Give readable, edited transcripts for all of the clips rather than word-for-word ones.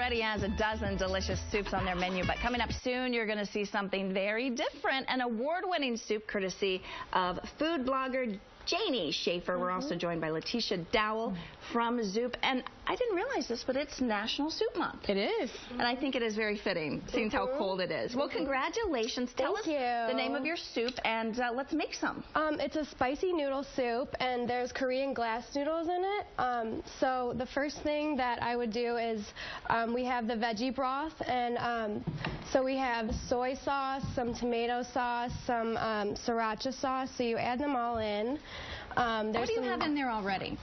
already has a dozen delicious soups on their menu, but coming up soon, you're going to see something very different, an award-winning soup courtesy of food blogger Janie Schaefer. We're also joined by Letitia Dowell from Zoop. And I didn't realize this, but it's National Soup Month. It is. And I think it is very fitting, seeing how cold it is. Well, congratulations. Tell us the name of your soup, and let's make some. It's a spicy noodle soup, and there's Korean glass noodles in it. So the first thing that I would do is we have the veggie broth, and so we have soy sauce, some tomato sauce, some sriracha sauce, so you add them all in. What do you have in there already?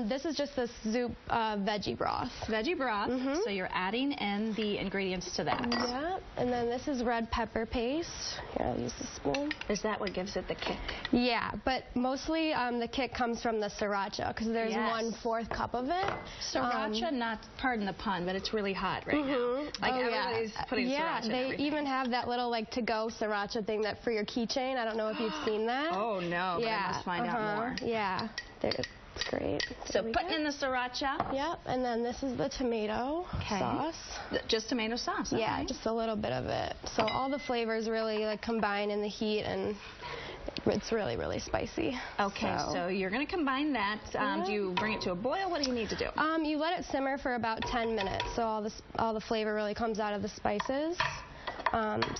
This is just the Zoop veggie broth. Veggie broth, so you're adding in the ingredients to that. Yeah, and then this is red pepper paste. Here, I'll use the spoon. Is that what gives it the kick? Yeah, but mostly the kick comes from the sriracha, because there's 1/4 cup of it. Sriracha, not, pardon the pun, but it's really hot right now. Like everybody's putting sriracha in everything. They even have that little like to-go sriracha thing that for your keychain. I don't know if you've seen that. Oh no, but I must find out more. Yeah, it's great. So putting in the sriracha. Yep, and then this is the tomato sauce. Just tomato sauce. Okay. Yeah, just a little bit of it. So all the flavors really like combine in the heat, and it's really, really spicy. Okay, so you're going to combine that. Do you bring it to a boil? What do you need to do? You let it simmer for about 10 minutes, so all the flavor really comes out of the spices.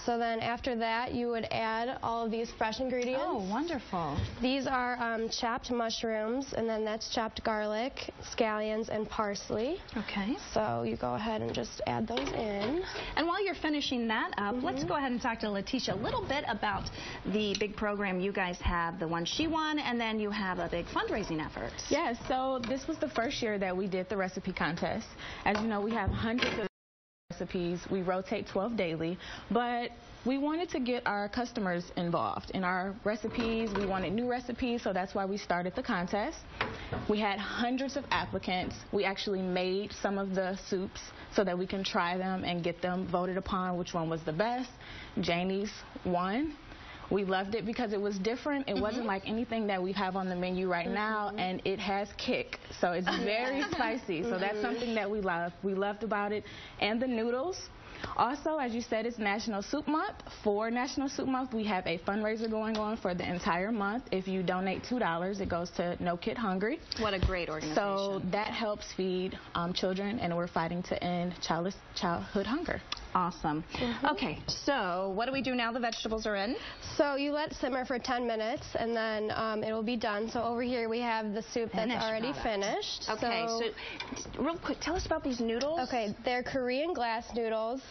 So then after that, you would add all of these fresh ingredients. Oh, wonderful. These are chopped mushrooms, and then that's chopped garlic, scallions, and parsley. Okay. So you go ahead and just add those in. And while you're finishing that up, let's go ahead and talk to Letitia a little bit about the big program you guys have, the One She Won, and then you have a big fundraising effort. Yes, so this was the first year that we did the recipe contest. As you know, we have hundreds of recipes. We rotate 12 daily, but we wanted to get our customers involved in our recipes. We wanted new recipes, so that's why we started the contest. We had hundreds of applicants. We actually made some of the soups so that we can try them and get them voted upon which one was the best. Janie's won. We loved it because it was different. It wasn't like anything that we have on the menu right now, and it has kick. So it's very spicy. So that's something that we love. We loved about it. And the noodles. Also, as you said, it's National Soup Month. For National Soup Month, we have a fundraiser going on for the entire month. If you donate $2, it goes to No Kid Hungry. What a great organization. So that helps feed children, and we're fighting to end childhood hunger. Awesome. Okay, so what do we do now the vegetables are in? So you let it simmer for 10 minutes, and then it will be done. So over here we have the soup that's already finished. Okay, so real quick, tell us about these noodles. Okay, they're Korean glass noodles,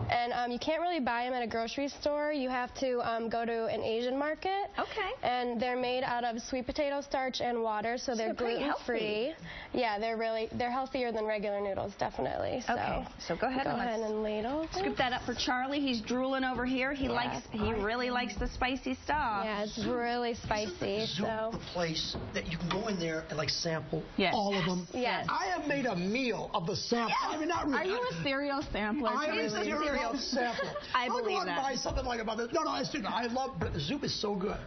and you can't really buy them at a grocery store. You have to go to an Asian market. Okay. And they're made out of sweet potato starch and water, so they're gluten-free. Yeah, they're healthier than regular noodles, definitely. So okay, so go ahead and ladle. Scoop that up for Charlie. He's drooling over here. He really likes the spicy stuff. Yeah, it's really spicy. So the place that you can go in there and like sample all of them. Yes. I have made a meal of the sample. Yes. I mean, not really. Are you a cereal sampler? I am a cereal sampler. I believe that. I'll go buy something like about this. No, I love the soup is so good.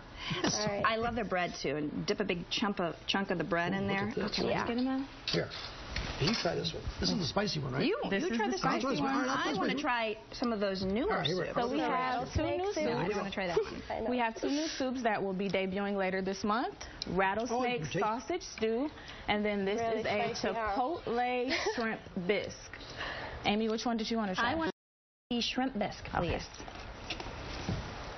Right. I love the bread too, and dip a big chunk of the bread in there. Okay, let's get him in. Here. You try this one. This is the spicy one, right? You try the spicy one. I want to try some of those newer soups. So we have two new soups. I want to try that one. We have two new soups that will be debuting later this month. Rattlesnake sausage stew, and then this is a chipotle shrimp bisque. Amy, which one did you want to try? I want the shrimp bisque, please.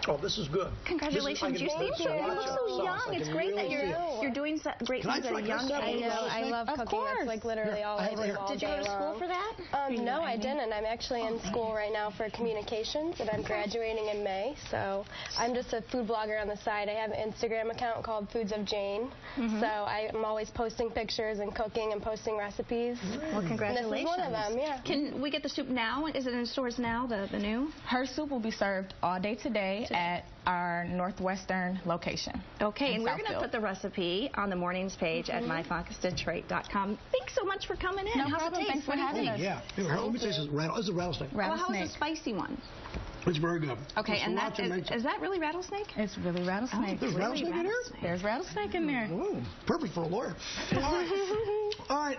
Oh, this is good. Congratulations. You look so young. It's great that you're doing great things at a young age. I know. I love cooking. That's like literally all I do all day long. Did you go to school for that? No, I didn't. I'm actually in school right now for communications, and I'm graduating in May. So I'm just a food blogger on the side. I have an Instagram account called Foods of Jane. So I'm always posting pictures and cooking and posting recipes. Well, congratulations. And this is one of them, yeah. Can we get the soup now? Is it in stores now, the new? Her soup will be served all day today. at our Northwestern location. Okay, and we're going to put the recipe on the mornings page at myfoxdetroit.com. Thanks so much for coming in. No How's problem. it taste? Thanks for having us. Yeah. Let me say this is a rattlesnake. Oh, how is the spicy one? It's very good. Okay, and that is that really rattlesnake? It's really rattlesnake. There's rattlesnake in there? There's rattlesnake in there. Ooh, perfect for a lawyer. All right,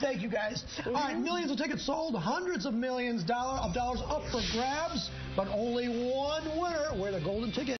thank you guys. All right, millions of tickets sold, hundreds of millions of dollars up for grabs, but only one winner. We're the golden ticket.